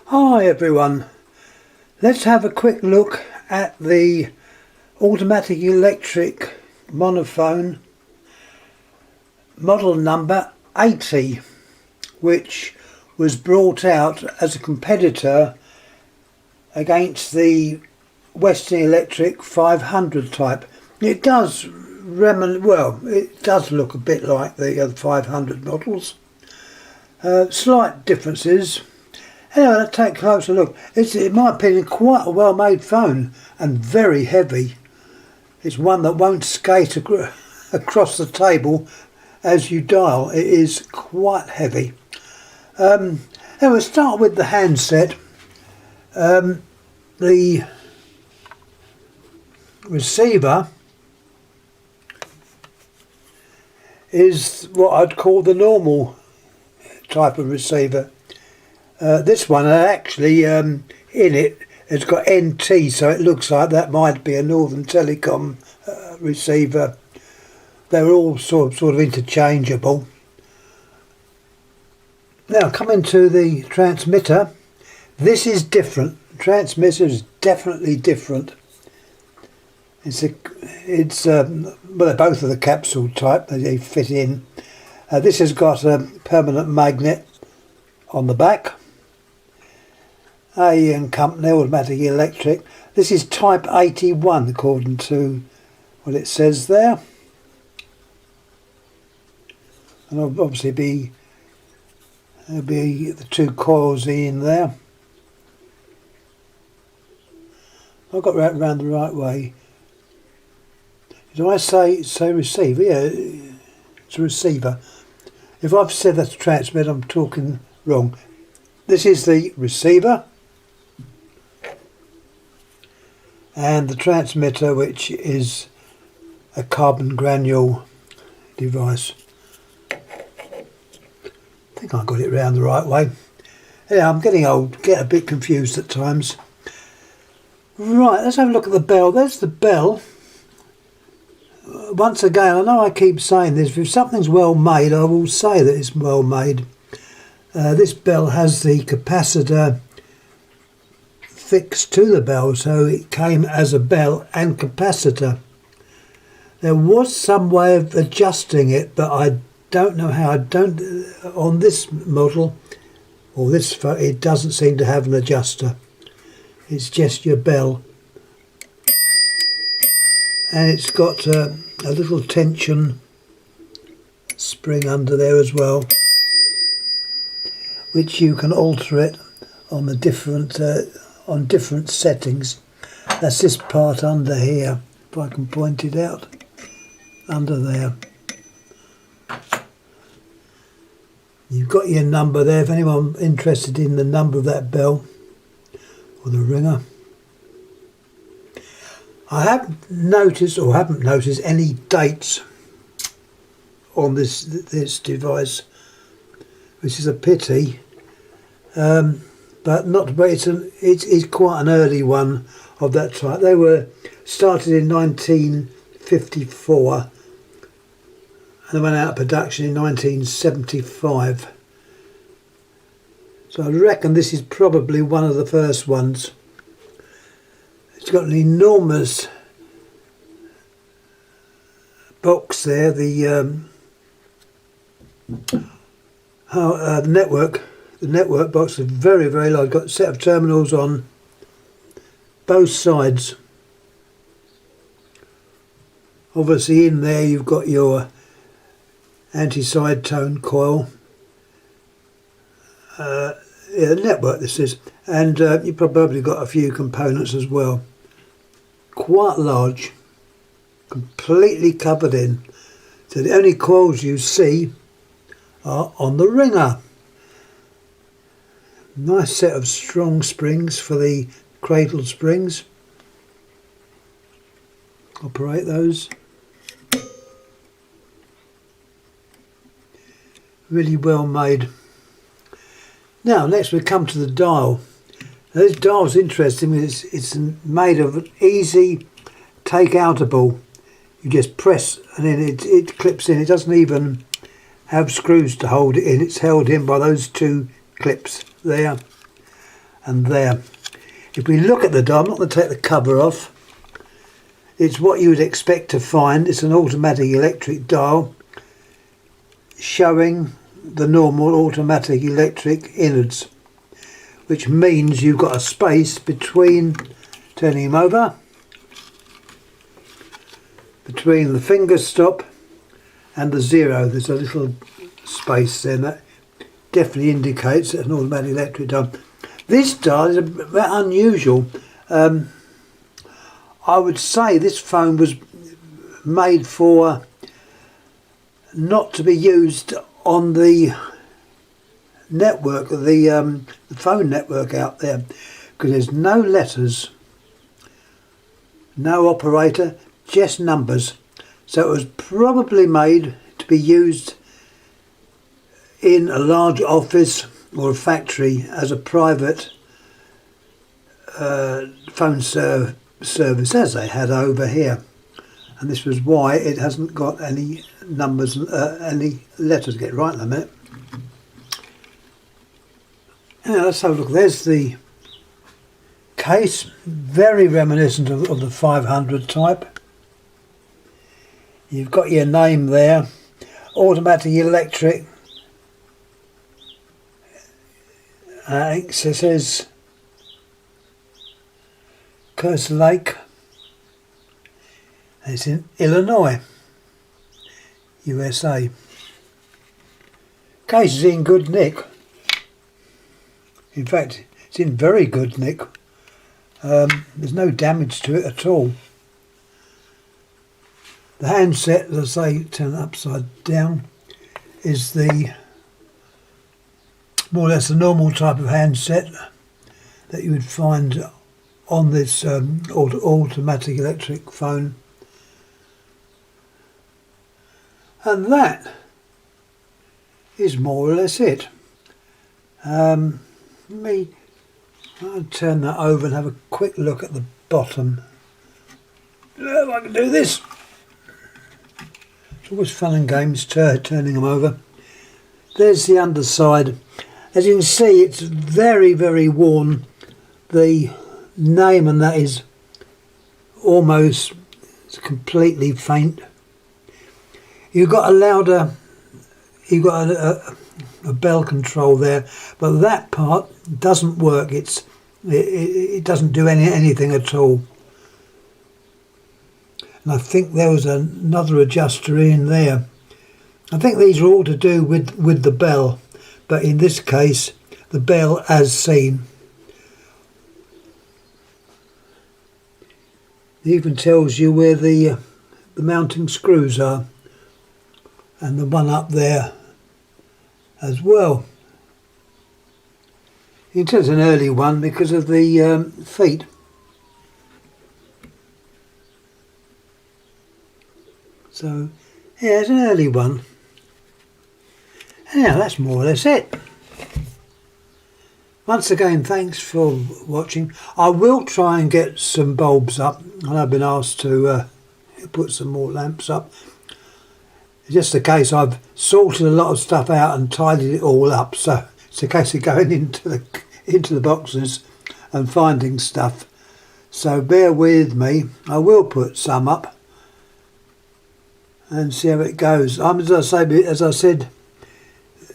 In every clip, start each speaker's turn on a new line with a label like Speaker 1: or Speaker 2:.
Speaker 1: Hi everyone, let's have a quick look at the automatic electric monophone model number 80, which was brought out as a competitor against the Western Electric 500 type. It does it does look a bit like the other 500 models. Slight differences. Anyway, let's take a closer look. It's, in my opinion, quite a well-made phone and very heavy. It's one that won't skate across the table as you dial. It is quite heavy. And we'll start with the handset. The receiver is what I'd call the normal type of receiver. This one actually in it has got NT, so it looks like that might be a Northern Telecom receiver. They're all sort of interchangeable. Now coming to the transmitter, this is different. Transmitter is definitely different. Well, they're both of the capsule type. They fit in. This has got a permanent magnet on the back. A company, automatic electric. This is type 81 according to what it says there. And obviously there'll be the two coils in there. I've got that round the right way. Do I say receiver? Yeah, it's a receiver. If I've said that's a transmitter, I'm talking wrong. This is the receiver. And the transmitter, which is a carbon granule device. I think I got it round the right way. Yeah, I'm getting old, get a bit confused at times. Right, let's have a look at the bell. There's the bell. Once again, I know I keep saying this, if something's well made, I will say that it's well made. This bell has the capacitor fixed to the bell, so it came as a bell and capacitor. There was some way of adjusting it, but I don't know how. On this model or this phone, it doesn't seem to have an adjuster. It's just your bell, and it's got a little tension spring under there as well, which you can alter it on the different settings. That's this part under here, if I can point it out, under there. You've got your number there if anyone interested in the number of that bell or the ringer. I haven't noticed any dates on this device, which is a pity. But it's quite an early one of that type. They were started in 1954 and they went out of production in 1975. So I reckon this is probably one of the first ones. It's got an enormous box there, the network box is very, very large. Got a set of terminals on both sides. Obviously in there you've got your anti-side tone coil. Yeah, network this is, and you've probably got a few components as well. Quite large, completely covered in. So the only coils you see are on the ringer. Nice set of strong springs for the cradle springs. Operate those. Really well made. Now next we come to the dial. Now, this dial is interesting. It's made of easy take outable. You just press and then it clips in. It doesn't even have screws to hold it in. It's held in by those two clips there. and there. If we look at the dial, I'm not going to take the cover off. It's what you would expect to find. It's an automatic electric dial showing the normal automatic electric innards, which means you've got a space between, turning him over, between the finger stop and the 0. There's a little space there, and that definitely indicates an automatic electric dial. This dial is a bit unusual. I would say this phone was made for not to be used on the network, the phone network out there, because there's no letters, no operator, just numbers. So it was probably made to be used in a large office or a factory as a private phone service, as they had over here, and this was why it hasn't got any numbers, any letters. Get right in a minute. Now let's have a look. There's the case, very reminiscent of the 500 type. You've got your name there, automatic electric. It says Coast Lake. It's in Illinois, USA. Case is in good nick. In fact, it's in very good nick. There's no damage to it at all. The handset, as I say, turn it upside down, is the more or less the normal type of handset that you would find on this automatic electric phone. And that is more or less it. I'll turn that over and have a quick look at the bottom. If I can do this. It's always fun and games turning them over. There's the underside. As you can see, it's very, very worn. The name and that is almost completely faint. You've got a louder, you've got a bell control there, but that part doesn't work. It doesn't do anything at all. And I think there was another adjuster in there. I think these are all to do with the bell, but in this case, the bell as seen. It even tells you where the mounting screws are, and the one up there as well. You can tell it's an early one because of the feet. So, yeah, it's an early one. Anyhow, that's more or less it. Once again, thanks for watching. I will try and get some bulbs up, and I've been asked to put some more lamps up. It's just a case I've sorted a lot of stuff out and tidied it all up, so it's a case of going into the boxes and finding stuff. So bear with me. I will put some up and see how it goes. As I said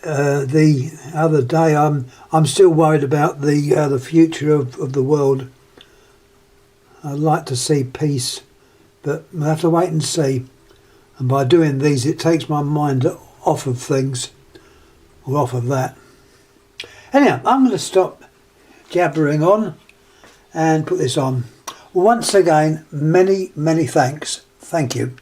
Speaker 1: the other day, I'm still worried about the future of the world. I'd like to see peace, but we'll have to wait and see. And by doing these, it takes my mind off of things, or off of that. Anyhow, I'm going to stop jabbering on and put this on. Once again, many, many thanks. Thank you.